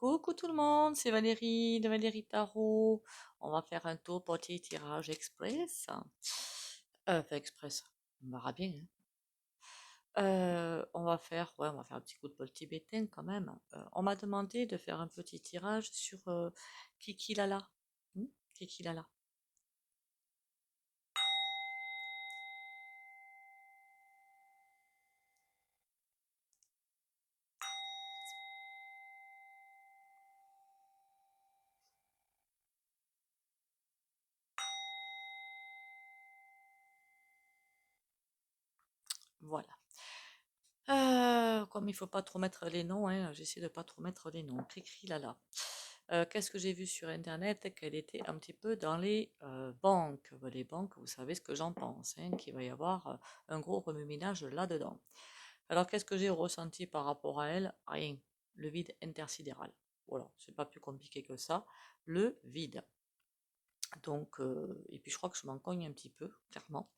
Coucou tout le monde, c'est Valérie de Valérie Tarot. On va faire un tour petit tirage express. Enfin express, on verra bien, hein. On va faire un petit coup de bol tibétain quand même. On m'a demandé de faire un petit tirage sur Kiki Lala. Hmm, Kiki Lala. Voilà. Comme il faut pas trop mettre les noms, hein, j'essaie de pas trop mettre les noms. Kiki Lala. Qu'est-ce que j'ai vu sur internet? Qu'elle était un petit peu dans les banques. Les banques, vous savez ce que j'en pense, hein, qu'il va y avoir un gros remue-ménage là-dedans. Alors, qu'est-ce que j'ai ressenti par rapport à elle? Rien. Le vide intersidéral. Voilà, c'est pas plus compliqué que ça. Le vide. Donc, et puis je crois que je m'en cogne un petit peu, clairement.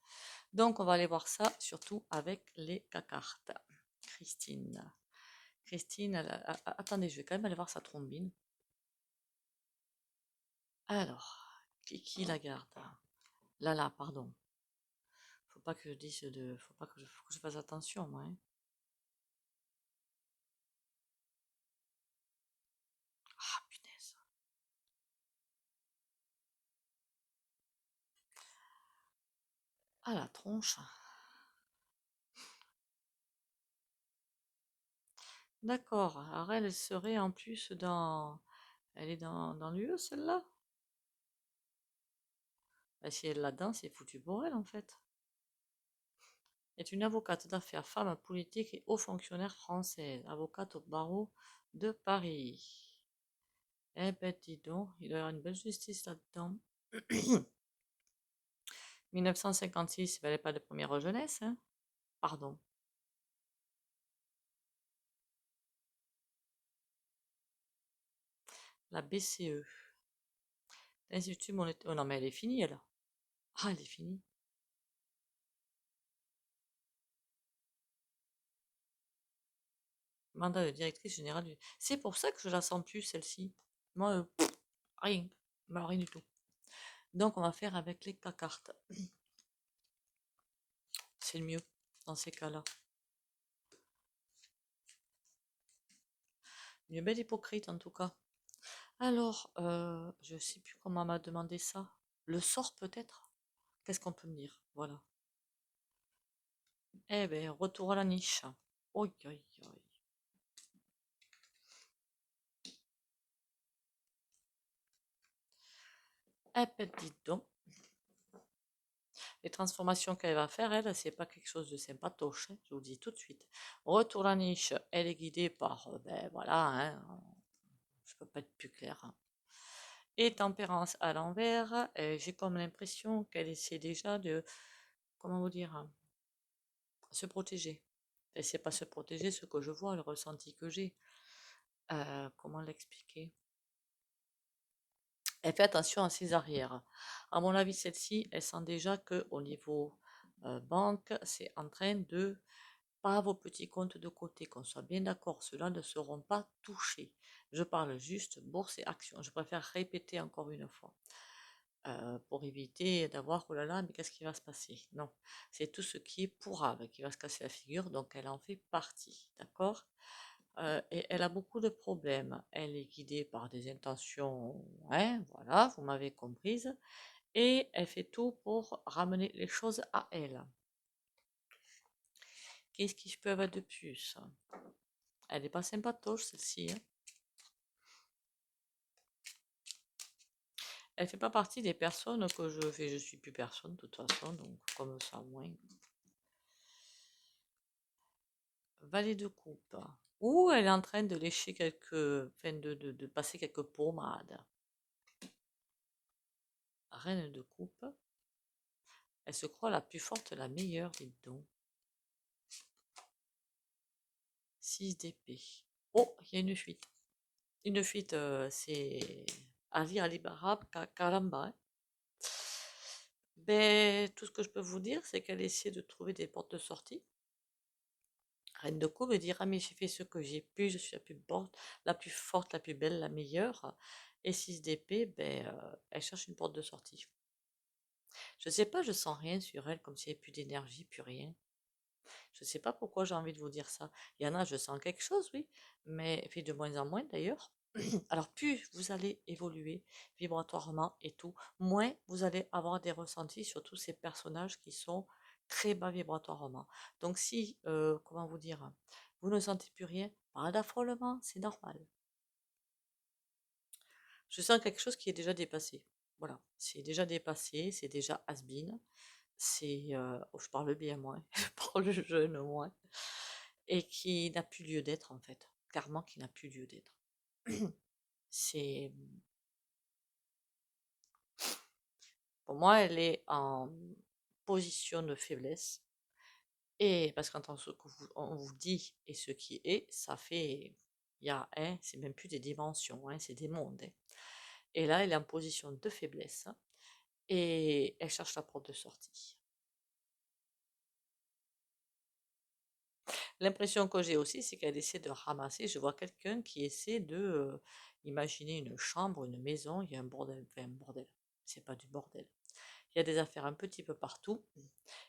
Donc, on va aller voir ça, surtout avec les cartes. Christine. Christine, attendez, je vais quand même aller voir sa trombine. Alors, qui la garde? Là, pardon. Faut pas que je dise de. Faut que je fasse attention, moi, hein. Ah, punaise. Ah, la tronche. D'accord. Alors, elle serait en plus dans. Elle est dans l'UE, celle-là? Bah, si elle est là-dedans, c'est foutu pour elle, en fait. Est une avocate d'affaires, femme politique et haut fonctionnaire française. Avocate au barreau de Paris. Eh ben, dis donc, il doit y avoir une belle justice là-dedans. 1956, elle n'est pas de première jeunesse, hein? Pardon. La BCE. L'Institut monétaire. Oh non, mais elle est finie, elle. Ah, elle est finie. Mandat de directrice générale du. C'est pour ça que je la sens plus, celle-ci. Moi, rien. Mais alors, rien du tout. Donc, on va faire avec les cartes. C'est le mieux dans ces cas-là. Une belle hypocrite, en tout cas. Alors, je sais plus comment on m'a demandé ça. Le sort, peut-être? Qu'est-ce qu'on peut me dire? Voilà. Eh ben, retour à la niche. Oi, oi, oi. Eh ben, dis donc. Les transformations qu'elle va faire, elle, c'est pas quelque chose de sympatoche, hein, je vous le dis tout de suite. Retour à la niche, elle est guidée par, ben voilà, hein, je peux pas être plus clair, hein. Et tempérance à l'envers, j'ai comme l'impression qu'elle essaie déjà de, comment vous dire, hein, se protéger. Elle sait pas se protéger, ce que je vois, le ressenti que j'ai. Comment l'expliquer? Elle fait attention à ses arrières. À mon avis, celle-ci, elle sent déjà que au niveau banque, c'est en train de pas vos petits comptes de côté, qu'on soit bien d'accord, ceux-là ne seront pas touchés. Je parle juste bourse et actions. Je préfère répéter encore une fois pour éviter d'avoir oh là là, mais qu'est-ce qui va se passer? Non, c'est tout ce qui est pourrave qui va se casser la figure, donc elle en fait partie, d'accord? Et elle a beaucoup de problèmes. Elle est guidée par des intentions, ouais, voilà, vous m'avez comprise, et elle fait tout pour ramener les choses à elle. Qu'est-ce que je peux avoir de plus? Elle n'est pas sympatoche, celle-ci, hein. Elle fait pas partie des personnes que je fais. Je suis plus personne, de toute façon, donc comme ça, moins. Valet de coupe. Ou elle est en train de lécher quelques. Enfin, de passer quelques pommades. Reine de coupe. Elle se croit la plus forte, la meilleure, dites donc. 6 d'épée. Oh, il y a une fuite. Une fuite, c'est Ali Alibara Karamba, hein. Ben, tout ce que je peux vous dire, c'est qu'elle essaie de trouver des portes de sortie. reine de coupe, de dire ah mais j'ai fait ce que j'ai pu, je suis la plus forte, la plus belle, la meilleure. Et 6 d'épée, ben, elle cherche une porte de sortie. Je sais pas, je sens rien sur elle, comme s'il n'y avait plus d'énergie, plus rien. Je sais pas pourquoi j'ai envie de vous dire ça. Il y en a, je sens quelque chose, oui, mais puis de moins en moins d'ailleurs. Alors plus vous allez évoluer vibratoirement et tout, moins vous allez avoir des ressentis sur tous ces personnages qui sont très bas vibratoirement. Donc si, comment vous dire, vous ne sentez plus rien, pas d'affolement, c'est normal. Je sens quelque chose qui est déjà dépassé. Voilà, c'est déjà dépassé, c'est déjà has-been. C'est, oh, je parle bien moi, je parle jeune moi, et qui n'a plus lieu d'être en fait, clairement qui n'a plus lieu d'être. C'est, pour moi, elle est en position de faiblesse, et parce qu'entend ce on vous dit et ce qui est, ça fait, il y a, hein, c'est même plus des dimensions, hein, c'est des mondes, hein. Et là, elle est en position de faiblesse, et elle cherche la porte de sortie. L'impression que j'ai aussi, c'est qu'elle essaie de ramasser. Je vois quelqu'un qui essaie de imaginer une chambre, une maison. Il y a un bordel, enfin un bordel. C'est pas du bordel. Il y a des affaires un petit peu partout.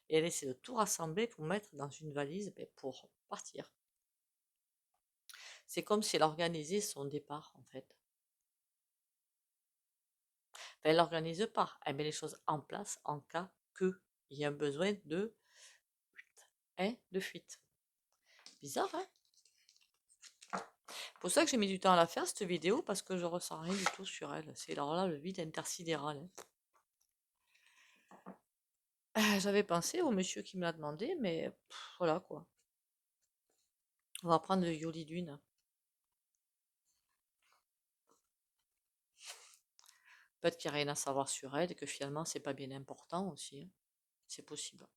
Et elle essaie de tout rassembler pour mettre dans une valise ben, pour partir. C'est comme si elle organisait son départ, en fait. Enfin, elle n'organise pas. Elle met les choses en place en cas qu'il y ait un besoin de, hein, de fuite. Bizarre, hein? C'est pour ça que j'ai mis du temps à la faire, cette vidéo, parce que je ressens rien du tout sur elle. C'est alors là le vide intersidéral, hein. J'avais pensé au monsieur qui me l'a demandé, mais voilà quoi. On va prendre le Yoli Dune. Peut-être qu'il n'y a rien à savoir sur elle et que finalement c'est pas bien important aussi, hein. C'est possible.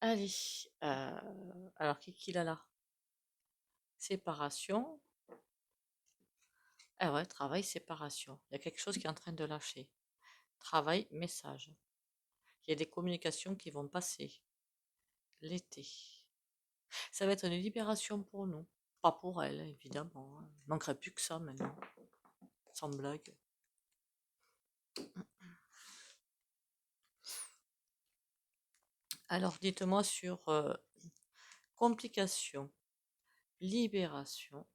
Allez, alors qui l'a là? Séparation. Ah ouais, travail, séparation. Il y a quelque chose qui est en train de lâcher. Travail, message. Il y a des communications qui vont passer. L'été. Ça va être une libération pour nous. Pas pour elle, évidemment, hein. Il manquerait plus que ça maintenant. Sans blague. Alors, dites-moi sur complications, libération,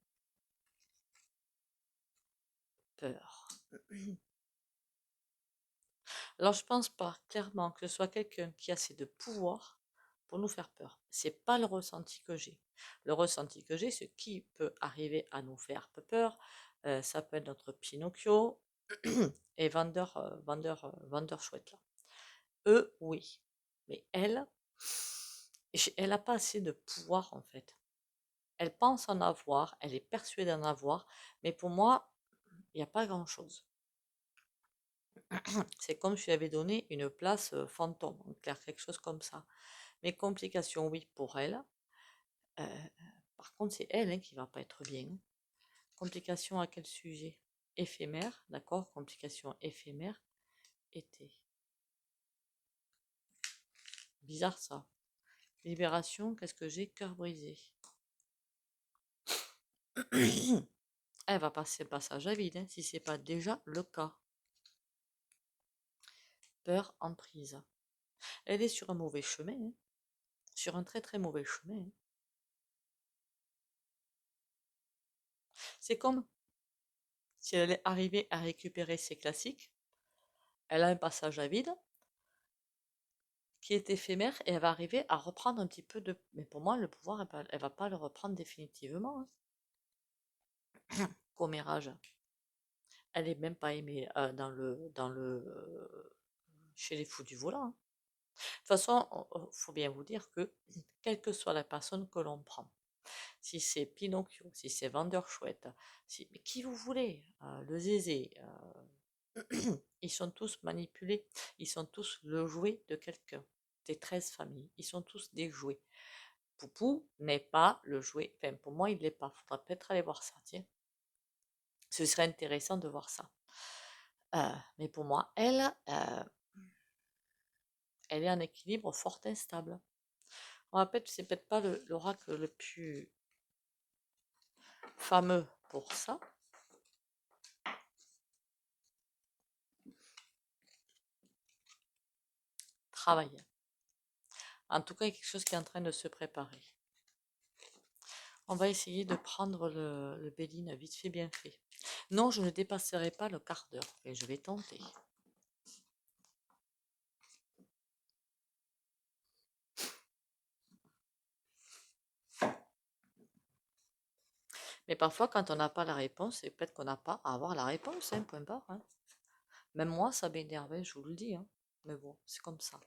peur. Alors, je pense pas clairement que ce soit quelqu'un qui a assez de pouvoir pour nous faire peur. C'est pas le ressenti que j'ai. Le ressenti que j'ai, ce qui peut arriver à nous faire peur, ça peut être notre Pinocchio et vendeur chouette là. Eux, oui. Mais elle, elle n'a pas assez de pouvoir en fait. Elle pense en avoir, elle est persuadée d'en avoir, mais pour moi, il n'y a pas grand-chose. C'est comme si je lui avais donné une place fantôme, en clair, quelque chose comme ça. Mais complications, oui, pour elle. Euh, par contre, c'est elle hein, qui va pas être bien. Complications à quel sujet? Éphémère, d'accord? Complications éphémères, été. Bizarre ça. Libération, qu'est-ce que j'ai? Cœur brisé. Elle va passer le passage à vide, hein, si c'est pas déjà le cas. Peur, emprise. Elle est sur un mauvais chemin, hein, sur un très très mauvais chemin, hein. C'est comme si elle allait arriver à récupérer ses classiques. Elle a un passage à vide qui est éphémère et elle va arriver à reprendre un petit peu de... Mais pour moi, le pouvoir, elle va pas le reprendre définitivement, hein. Commérage. Elle est même pas aimée chez les fous du volant, hein. De toute façon, il faut bien vous dire que, quelle que soit la personne que l'on prend, si c'est Pinocchio, si c'est Vendeur Chouette, si, mais qui vous voulez, le zézé, ils sont tous manipulés, ils sont tous le jouet de quelqu'un, des 13 familles, ils sont tous des jouets. Poupou n'est pas le jouet, enfin pour moi il ne l'est pas, faudra peut-être aller voir ça, tiens. Ce serait intéressant de voir ça. Mais pour moi, elle est en équilibre fort instable. C'est peut-être pas l'oracle le plus fameux pour ça. Travail. En tout cas, il y a quelque chose qui est en train de se préparer. On va essayer de prendre le Béline vite fait, bien fait. Non, je ne dépasserai pas le quart d'heure, mais je vais tenter. Mais parfois, quand on n'a pas la réponse, c'est peut-être qu'on n'a pas à avoir la réponse, hein, point barre. Hein. Même moi, ça m'énervait, je vous le dis. Hein. Mais bon, c'est comme ça.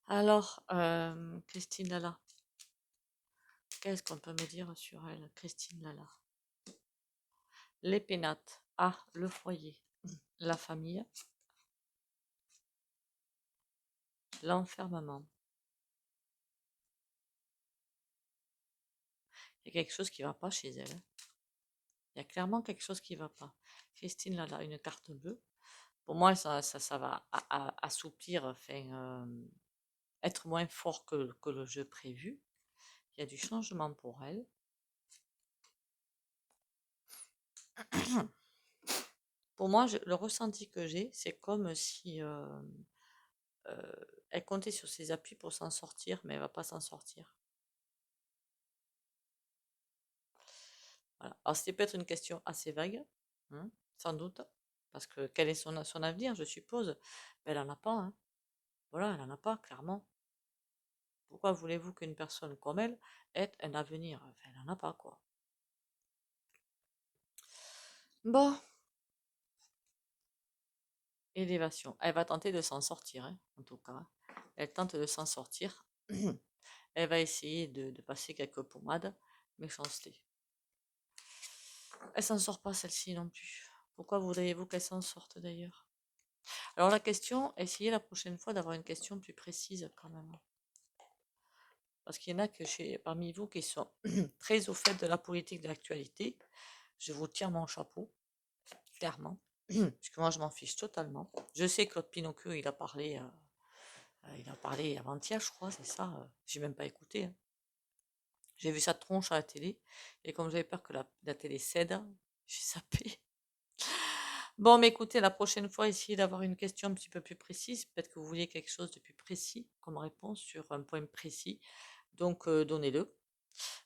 Alors, Christine Lala, qu'est-ce qu'on peut me dire sur elle, Christine Lala? Les pénates. Ah, le foyer. La famille. L'enfermement. Il y a quelque chose qui ne va pas chez elle. Hein. Il y a clairement quelque chose qui ne va pas. Christine Lala, une carte bleue. Pour moi, ça va assouplir, enfin, être moins fort que le jeu prévu. Il y a du changement pour elle. Pour moi, le ressenti que j'ai, c'est comme si elle comptait sur ses appuis pour s'en sortir, mais elle va pas s'en sortir. Voilà. Alors, c'était peut-être une question assez vague, hein, sans doute, parce que quel est son avenir, je suppose? Ben, elle n'en a pas, hein. Voilà, elle n'en a pas, clairement. Pourquoi voulez-vous qu'une personne comme elle ait un avenir? Enfin, elle n'en a pas, quoi. Bon, élévation. Elle va tenter de s'en sortir, hein, en tout cas. Elle tente de s'en sortir. Elle va essayer de passer quelques pommades. Méchanceté. Elle s'en sort pas, celle-ci non plus. Pourquoi voudriez-vous qu'elle s'en sorte, d'ailleurs? Alors la question, essayez la prochaine fois d'avoir une question plus précise, quand même. Parce qu'il y en a parmi vous qui sont très au fait de la politique de l'actualité. Je vous tire mon chapeau, clairement. Parce que moi, je m'en fiche totalement. Je sais que Claude Pinocchio, il a parlé avant-hier, je crois, c'est ça. J'ai même pas écouté. Hein. J'ai vu sa tronche à la télé. Et comme j'avais peur que la télé cède, j'ai zappé. Bon, mais écoutez, la prochaine fois, essayez d'avoir une question un petit peu plus précise. Peut-être que vous vouliez quelque chose de plus précis comme réponse sur un point précis. Donc, donnez-le.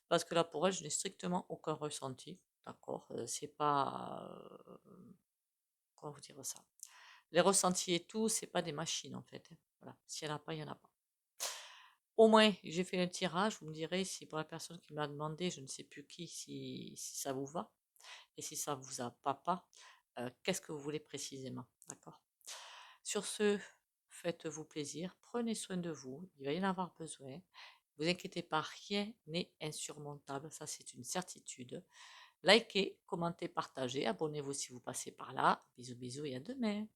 Parce que là, pour elle, je n'ai strictement aucun ressenti. D'accord? C'est pas. Comment vous dire ça? Les ressentis et tout, c'est pas des machines en fait. Hein. Voilà. S'il n'y en a pas, il n'y en a pas. Au moins, j'ai fait le tirage. Vous me direz si pour la personne qui m'a demandé, je ne sais plus qui, si ça vous va. Et si ça vous a pas, qu'est-ce que vous voulez précisément? D'accord? Sur ce, faites-vous plaisir, prenez soin de vous, il va y en avoir besoin. Ne vous inquiétez pas, rien n'est insurmontable, ça c'est une certitude. Likez, commentez, partagez, abonnez-vous si vous passez par là. Bisous bisous et à demain.